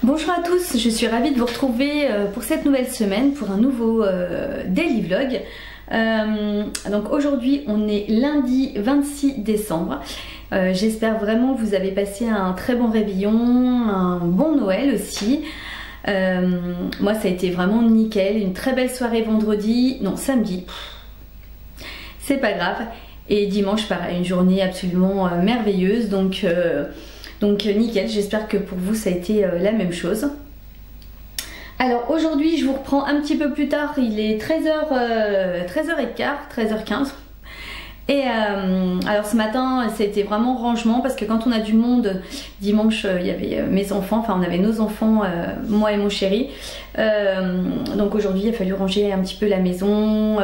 Bonjour à tous, je suis ravie de vous retrouver pour cette nouvelle semaine pour un nouveau daily vlog. Donc aujourd'hui on est lundi 26 décembre. J'espère vraiment que vous avez passé un très bon réveillon, un bon Noël aussi. Moi ça a été vraiment nickel, une très belle soirée vendredi, non samedi, c'est pas grave. Et dimanche pareil, une journée absolument merveilleuse, donc nickel, j'espère que pour vous ça a été la même chose. Alors aujourd'hui je vous reprends un petit peu plus tard, il est 13h15, 13h15. Et alors ce matin c'était vraiment rangement parce que quand on a du monde, dimanche il y avait mes enfants, enfin on avait nos enfants, moi et mon chéri. Donc aujourd'hui il a fallu ranger un petit peu la maison,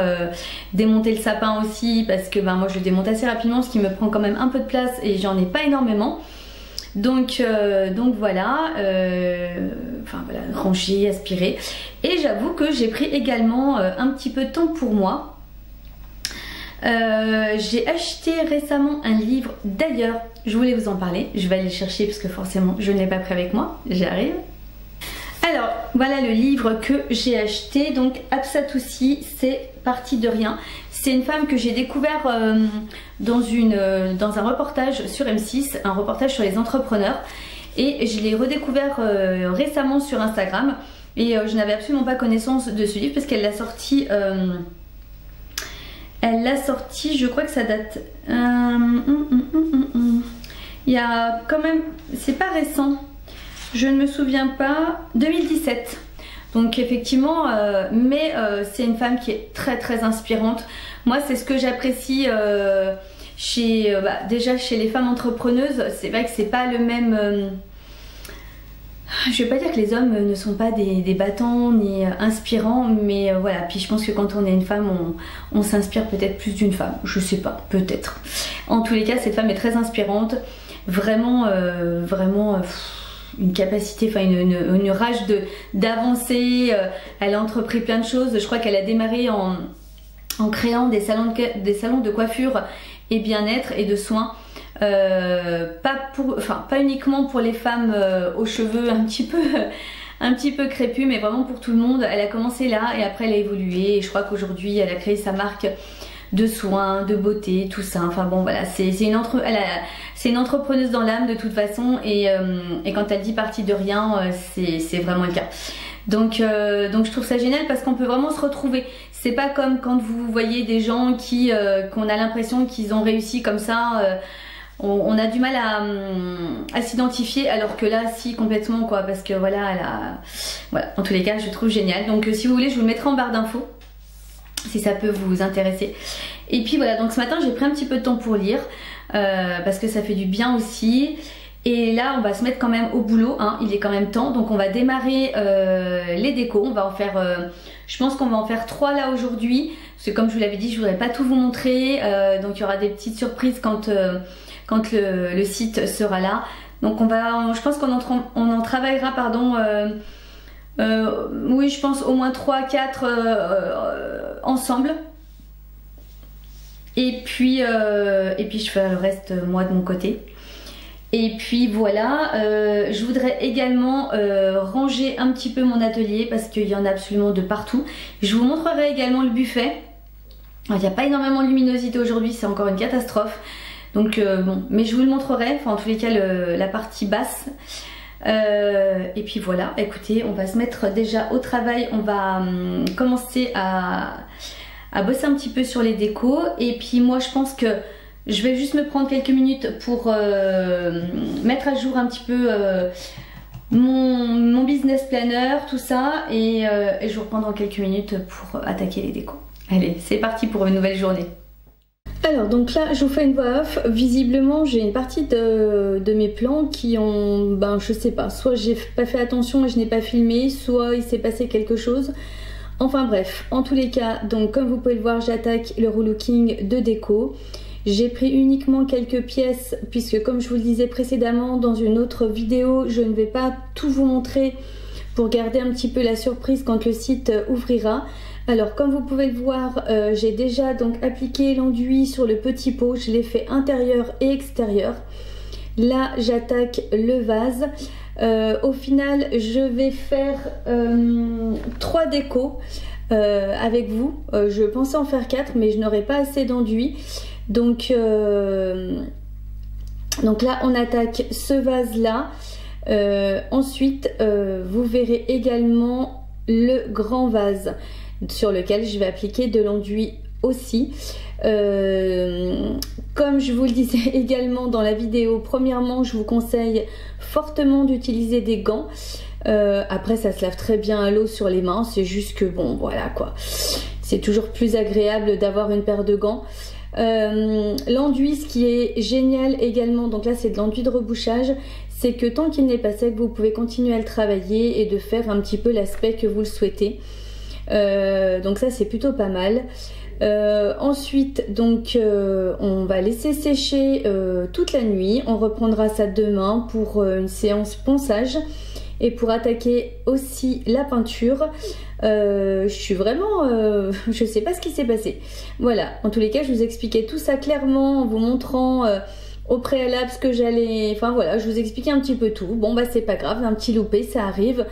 démonter le sapin aussi parce que moi je le démonte assez rapidement, ce qui me prend quand même un peu de place et j'en ai pas énormément. Donc voilà, ranger, aspirer. Et j'avoue que j'ai pris également un petit peu de temps pour moi. J'ai acheté récemment un livre, d'ailleurs je voulais vous en parler, je vais aller le chercher parce que forcément je ne l'ai pas pris avec moi, j'arrive. Alors voilà le livre que j'ai acheté, donc Hapsatoussi, c'est parti de rien. C'est une femme que j'ai découvert dans un reportage sur M6, un reportage sur les entrepreneurs, et je l'ai redécouvert récemment sur Instagram et je n'avais absolument pas connaissance de ce livre parce qu'elle l'a sorti, je crois que ça date, il y a quand même, c'est pas récent, je ne me souviens pas, 2017. Donc effectivement, c'est une femme qui est très inspirante. Moi c'est ce que j'apprécie déjà chez les femmes entrepreneuses. C'est vrai que c'est pas le même... je vais pas dire que les hommes ne sont pas des battants ni inspirants, mais voilà. Puis je pense que quand on est une femme, on s'inspire peut-être plus d'une femme. Je sais pas, peut-être. En tous les cas, cette femme est très inspirante. Vraiment, une capacité, enfin une rage d'avancer. Elle a entrepris plein de choses. Je crois qu'elle a démarré en créant des salons de coiffure et bien-être et de soins. Pas uniquement pour les femmes aux cheveux un petit peu crépus, mais vraiment pour tout le monde. Elle a commencé là et après elle a évolué. Et je crois qu'aujourd'hui elle a créé sa marque de soins, de beauté, tout ça. Enfin bon voilà, c'est une entrepreneuse dans l'âme de toute façon, et quand elle dit partie de rien, c'est vraiment le cas. Donc je trouve ça génial parce qu'on peut vraiment se retrouver. C'est pas comme quand vous voyez des gens qu'on a l'impression qu'ils ont réussi comme ça, on a du mal à s'identifier, alors que là si, complètement quoi, parce que voilà, en tous les cas je trouve génial. Donc si vous voulez je vous le mettrai en barre d'infos si ça peut vous intéresser. Et puis voilà, donc ce matin j'ai pris un petit peu de temps pour lire parce que ça fait du bien aussi. Et là on va se mettre quand même au boulot, hein, il est quand même temps. Donc on va démarrer les décos, on va en faire, je pense qu'on va en faire 3 là aujourd'hui. Parce que comme je vous l'avais dit, je voudrais pas tout vous montrer, donc il y aura des petites surprises quand le site sera là. Donc je pense qu'on en travaillera, pardon, oui je pense au moins 3-4 ensemble. Et puis je ferai le reste moi de mon côté. Et puis voilà, je voudrais également ranger un petit peu mon atelier parce qu'il y en a absolument de partout. Je vous montrerai également le buffet. Il n'y a pas énormément de luminosité aujourd'hui, c'est encore une catastrophe. Donc bon, mais je vous le montrerai, enfin en tous les cas la partie basse. Et puis voilà, écoutez, on va se mettre déjà au travail, on va commencer à bosser un petit peu sur les décos. Et puis moi je pense que je vais juste me prendre quelques minutes pour mettre à jour un petit peu mon business planner, tout ça, et je vous reprends dans quelques minutes pour attaquer les décos. Allez, c'est parti pour une nouvelle journée. Alors donc là je vous fais une voix off. Visiblement j'ai une partie de mes plans qui ont, je sais pas, soit j'ai pas fait attention et je n'ai pas filmé, soit il s'est passé quelque chose. Enfin bref, en tous les cas, donc comme vous pouvez le voir, j'attaque le relooking de déco. J'ai pris uniquement quelques pièces puisque comme je vous le disais précédemment dans une autre vidéo, je ne vais pas tout vous montrer pour garder un petit peu la surprise quand le site ouvrira. Alors comme vous pouvez le voir, j'ai déjà donc appliqué l'enduit sur le petit pot, je l'ai fait intérieur et extérieur. Là j'attaque le vase. Au final, je vais faire 3 décos avec vous. Je pensais en faire 4, mais je n'aurai pas assez d'enduit. Donc là, on attaque ce vase-là. Ensuite, vous verrez également le grand vase sur lequel je vais appliquer de l'enduit aussi. Comme je vous le disais également dans la vidéo, premièrement, je vous conseille fortement d'utiliser des gants. Après, ça se lave très bien à l'eau sur les mains, c'est juste que bon, voilà quoi. C'est toujours plus agréable d'avoir une paire de gants. L'enduit, ce qui est génial également, donc là c'est de l'enduit de rebouchage, c'est que tant qu'il n'est pas sec, vous pouvez continuer à le travailler et de faire un petit peu l'aspect que vous le souhaitez. Donc ça c'est plutôt pas mal. Ensuite donc on va laisser sécher toute la nuit. On reprendra ça demain pour une séance ponçage et pour attaquer aussi la peinture. Je suis vraiment je sais pas ce qui s'est passé. Voilà, en tous les cas je vous expliquais tout ça clairement en vous montrant au préalable ce que j'allais, enfin voilà, je vous expliquais un petit peu tout. Bon bah c'est pas grave, un petit loupé, ça arrive.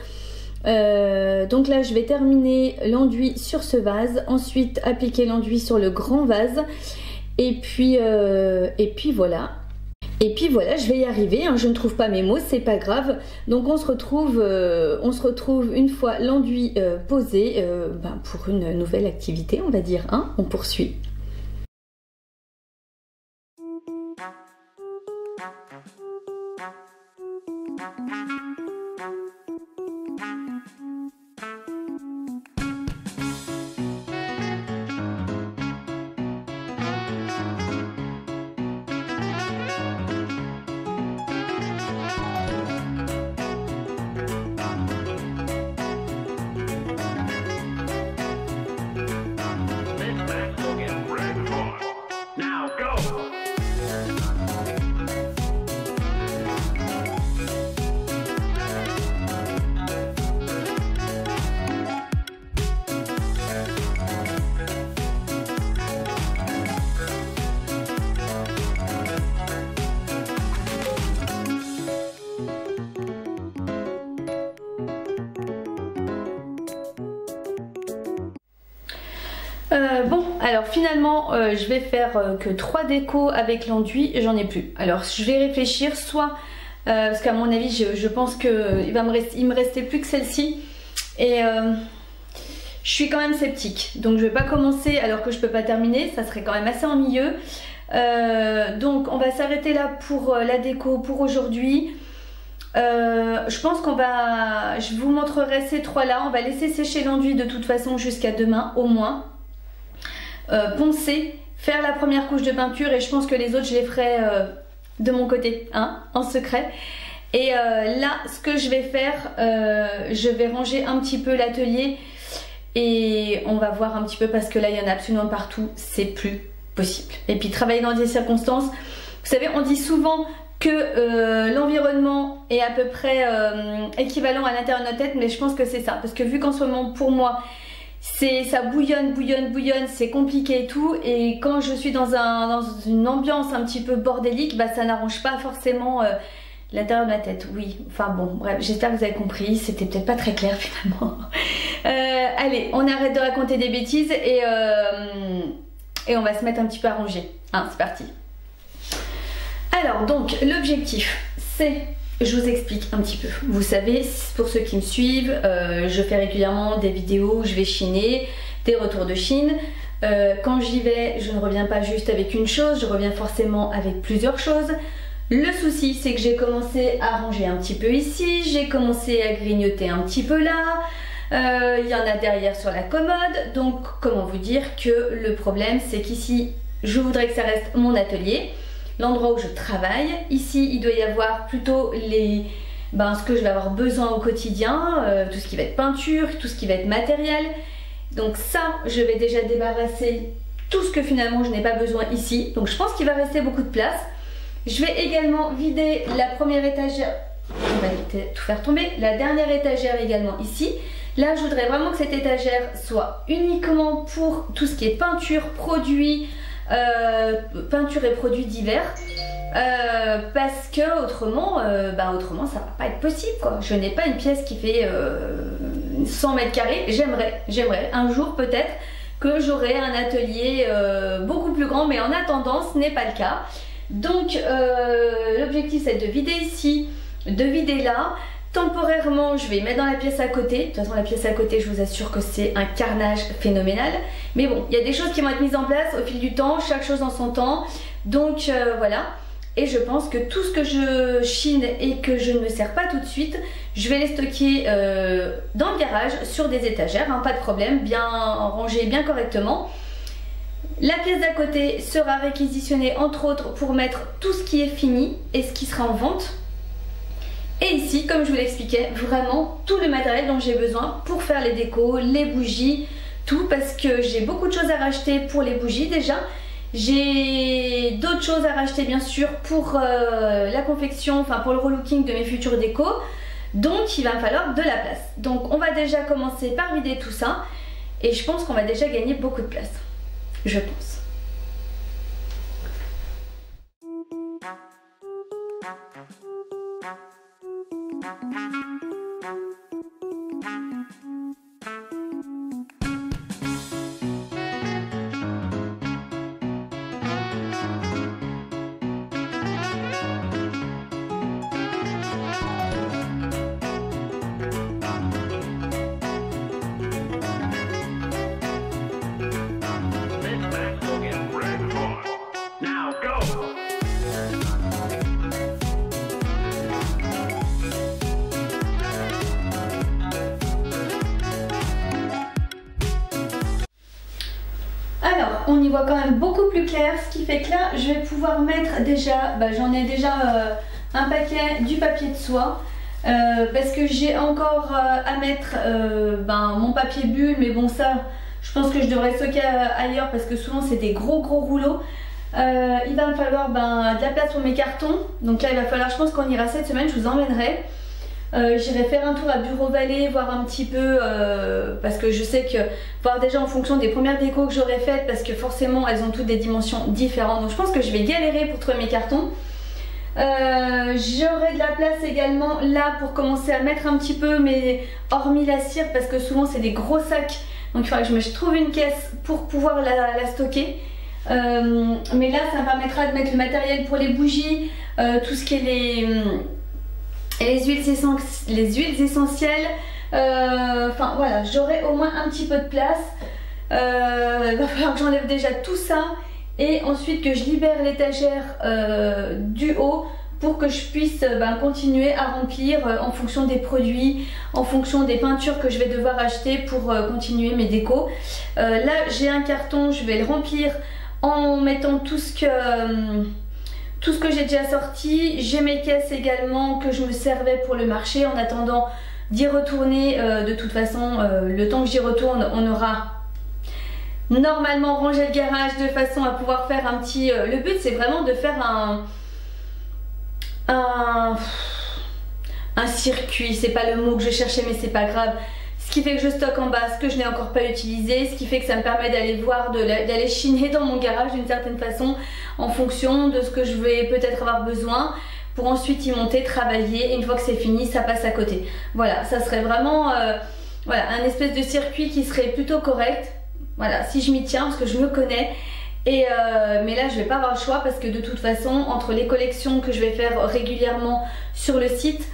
Donc là je vais terminer l'enduit sur ce vase, ensuite appliquer l'enduit sur le grand vase et puis voilà. Et puis voilà, je vais y arriver, hein, je ne trouve pas mes mots, c'est pas grave. Donc on se retrouve une fois l'enduit posé pour une nouvelle activité, on va dire, hein, on poursuit. Bon, alors finalement je vais faire que 3 décos avec l'enduit, j'en ai plus. Alors je vais réfléchir, soit parce qu'à mon avis je pense que il me restait plus que celle-ci et je suis quand même sceptique, donc je vais pas commencer alors que je peux pas terminer, ça serait quand même assez ennuyeux. Donc on va s'arrêter là pour la déco pour aujourd'hui. Je pense je vous montrerai ces 3 là, on va laisser sécher l'enduit de toute façon jusqu'à demain au moins. Poncer, faire la première couche de peinture et je pense que les autres je les ferai de mon côté, hein, en secret. Et là ce que je vais faire, je vais ranger un petit peu l'atelier et on va voir un petit peu parce que là il y en a absolument partout, c'est plus possible. Et puis travailler dans des circonstances, vous savez on dit souvent que l'environnement est à peu près équivalent à l'intérieur de notre tête, mais je pense que c'est ça, parce que vu qu'en ce moment pour moi ça bouillonne, c'est compliqué et tout, et quand je suis dans une ambiance un petit peu bordélique, bah ça n'arrange pas forcément l'intérieur de ma tête. Oui, enfin bon, bref, j'espère que vous avez compris, c'était peut-être pas très clair finalement. Allez, on arrête de raconter des bêtises et on va se mettre un petit peu à ranger. Hein, c'est parti. Alors donc l'objectif c'est... Je vous explique un petit peu. Vous savez, pour ceux qui me suivent, je fais régulièrement des vidéos où je vais chiner, des retours de Chine. Quand j'y vais, je ne reviens pas juste avec une chose, je reviens forcément avec plusieurs choses. Le souci, c'est que j'ai commencé à ranger un petit peu ici, j'ai commencé à grignoter un petit peu là. Il y en a derrière sur la commode. Donc, comment vous dire que le problème, c'est qu'ici, je voudrais que ça reste mon atelier. L'endroit où je travaille. Ici il doit y avoir plutôt ce que je vais avoir besoin au quotidien, tout ce qui va être peinture, tout ce qui va être matériel. Donc ça je vais déjà débarrasser tout ce que finalement je n'ai pas besoin ici. Donc je pense qu'il va rester beaucoup de place. Je vais également vider la première étagère, on va tout faire tomber, la dernière étagère également ici. Là je voudrais vraiment que cette étagère soit uniquement pour tout ce qui est peinture, produits, peinture et produits divers. parce que autrement, autrement ça va pas être possible quoi. Je n'ai pas une pièce qui fait 100 mètres carrés. J'aimerais un jour peut-être que j'aurai un atelier beaucoup plus grand, mais en attendant ce n'est pas le cas. Donc l'objectif c'est de vider ici, de vider là. Temporairement je vais mettre dans la pièce à côté. De toute façon la pièce à côté je vous assure que c'est un carnage phénoménal. Mais bon, il y a des choses qui vont être mises en place au fil du temps, chaque chose en son temps. Donc voilà. Et je pense que tout ce que je chine et que je ne me sers pas tout de suite, je vais les stocker dans le garage sur des étagères, hein, pas de problème, bien rangé, bien correctement. La pièce d'à côté sera réquisitionnée entre autres pour mettre tout ce qui est fini et ce qui sera en vente. Et ici, comme je vous l'expliquais, vraiment tout le matériel dont j'ai besoin pour faire les décos, les bougies, tout, parce que j'ai beaucoup de choses à racheter pour les bougies déjà. J'ai d'autres choses à racheter bien sûr pour la confection, enfin pour le relooking de mes futures décos. Donc il va me falloir de la place. Donc on va déjà commencer par vider tout ça. Et je pense qu'on va déjà gagner beaucoup de place. Je pense. Alors, on y voit quand même beaucoup plus clair, ce qui fait que là, je vais pouvoir mettre déjà, j'en ai déjà un paquet du papier de soie, parce que j'ai encore à mettre mon papier bulle, mais bon ça, je pense que je devrais stocker ailleurs parce que souvent c'est des gros rouleaux. Il va me falloir de la place pour mes cartons, donc là il va falloir, je pense qu'on ira cette semaine, je vous emmènerai. J'irai faire un tour à Bureau Vallée, voir un petit peu, parce que je sais que, voir déjà en fonction des premières décos que j'aurais faites, parce que forcément elles ont toutes des dimensions différentes, donc je pense que je vais galérer pour trouver mes cartons. J'aurai de la place également là pour commencer à mettre un petit peu, mais hormis la cire, parce que souvent c'est des gros sacs, donc il faudra que je trouve une caisse pour pouvoir la stocker. Mais là ça me permettra de mettre le matériel pour les bougies, tout ce qui est les huiles essentielles, enfin voilà, j'aurai au moins un petit peu de place. Il va falloir que j'enlève déjà tout ça et ensuite que je libère l'étagère du haut pour que je puisse continuer à remplir en fonction des produits, en fonction des peintures que je vais devoir acheter pour continuer mes décos. Là j'ai un carton, je vais le remplir en mettant tout ce que j'ai déjà sorti. J'ai mes caisses également que je me servais pour le marché en attendant d'y retourner. De toute façon, le temps que j'y retourne, on aura normalement rangé le garage de façon à pouvoir faire un petit... le but c'est vraiment de faire un circuit. C'est pas le mot que je cherchais mais c'est pas grave. Ce qui fait que je stocke en bas ce que je n'ai encore pas utilisé, ce qui fait que ça me permet d'aller voir, d'aller chiner dans mon garage d'une certaine façon en fonction de ce que je vais peut-être avoir besoin pour ensuite y monter, travailler et une fois que c'est fini ça passe à côté. Voilà, ça serait vraiment voilà, un espèce de circuit qui serait plutôt correct. Voilà, si je m'y tiens parce que je me connais. Et mais là je vais pas avoir le choix parce que de toute façon entre les collections que je vais faire régulièrement sur le site,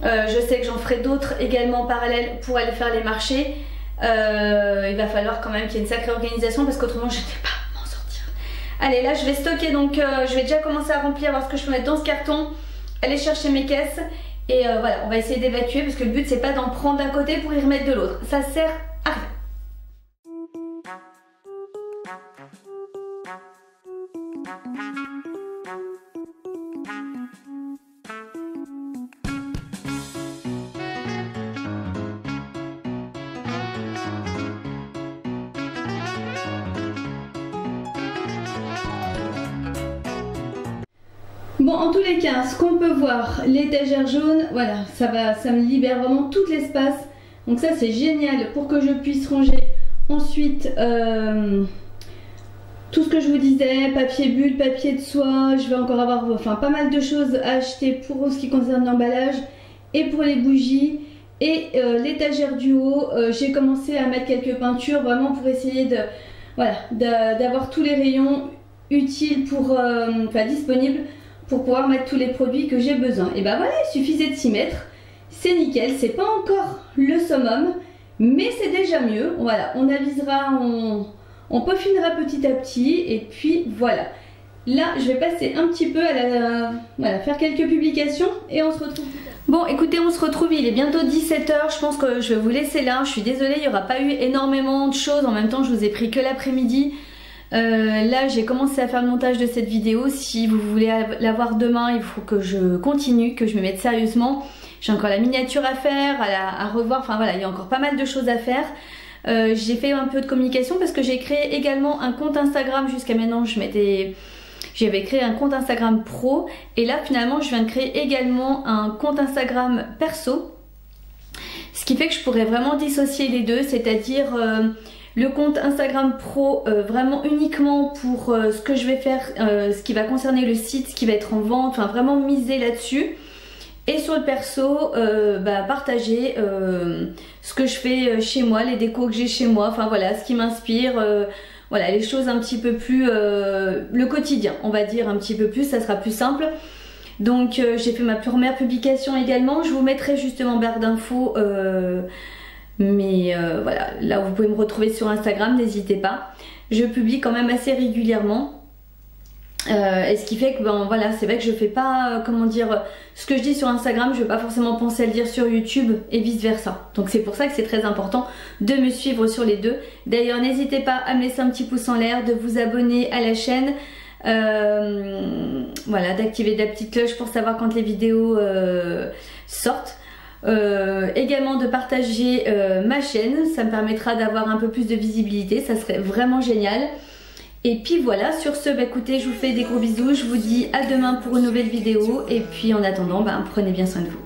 je sais que j'en ferai d'autres également en parallèle pour aller faire les marchés. Il va falloir quand même qu'il y ait une sacrée organisation parce qu'autrement je ne vais pas m'en sortir. Allez, là je vais stocker, donc je vais déjà commencer à remplir, voir ce que je peux mettre dans ce carton, aller chercher mes caisses et voilà, on va essayer d'évacuer parce que le but c'est pas d'en prendre d'un côté pour y remettre de l'autre, ça sert à rien. Bon, en tous les cas, ce qu'on peut voir, l'étagère jaune, voilà, ça me libère vraiment tout l'espace. Donc ça, c'est génial pour que je puisse ranger ensuite tout ce que je vous disais, papier bulle, papier de soie, je vais encore avoir enfin pas mal de choses à acheter pour ce qui concerne l'emballage et pour les bougies. Et l'étagère du haut, j'ai commencé à mettre quelques peintures vraiment pour essayer de, voilà, d'avoir tous les rayons utiles pour, enfin disponibles pour pouvoir mettre tous les produits que j'ai besoin. Et ben voilà, il suffisait de s'y mettre, c'est nickel, c'est pas encore le summum, mais c'est déjà mieux. Voilà, on avisera, on peaufinera petit à petit et puis voilà. Là, je vais passer un petit peu à voilà, faire quelques publications et on se retrouve plus tard. Bon, écoutez, on se retrouve, il est bientôt 17 h. Je pense que je vais vous laisser là. Je suis désolée, il n'y aura pas eu énormément de choses. En même temps, je vous ai pris que l'après-midi. Là, j'ai commencé à faire le montage de cette vidéo. Si vous voulez la voir demain, il faut que je continue, que je me mette sérieusement. J'ai encore la miniature à faire, à revoir. Enfin voilà, il y a encore pas mal de choses à faire. J'ai fait un peu de communication parce que j'ai créé également un compte Instagram. Jusqu'à maintenant, j'avais créé un compte Instagram pro et là finalement je viens de créer également un compte Instagram perso, ce qui fait que je pourrais vraiment dissocier les deux, c'est-à-dire le compte Instagram pro vraiment uniquement pour ce que je vais faire, ce qui va concerner le site, ce qui va être en vente, enfin vraiment miser là-dessus. Et sur le perso, partager ce que je fais chez moi, les décos que j'ai chez moi, enfin voilà, ce qui m'inspire. Voilà, les choses un petit peu plus, le quotidien, on va dire un petit peu plus, ça sera plus simple. Donc j'ai fait ma première publication également, je vous mettrai justement en barre d'infos, voilà, là où vous pouvez me retrouver sur Instagram, n'hésitez pas. Je publie quand même assez régulièrement. Et ce qui fait que voilà, c'est vrai que je fais pas comment dire, ce que je dis sur Instagram, je vais pas forcément penser à le dire sur YouTube et vice versa. Donc c'est pour ça que c'est très important de me suivre sur les deux. D'ailleurs n'hésitez pas à me laisser un petit pouce en l'air, de vous abonner à la chaîne, voilà, d'activer la petite cloche pour savoir quand les vidéos sortent. Également de partager ma chaîne, ça me permettra d'avoir un peu plus de visibilité, ça serait vraiment génial. Et puis voilà, sur ce, écoutez, je vous fais des gros bisous, je vous dis à demain pour une nouvelle vidéo et puis en attendant, prenez bien soin de vous.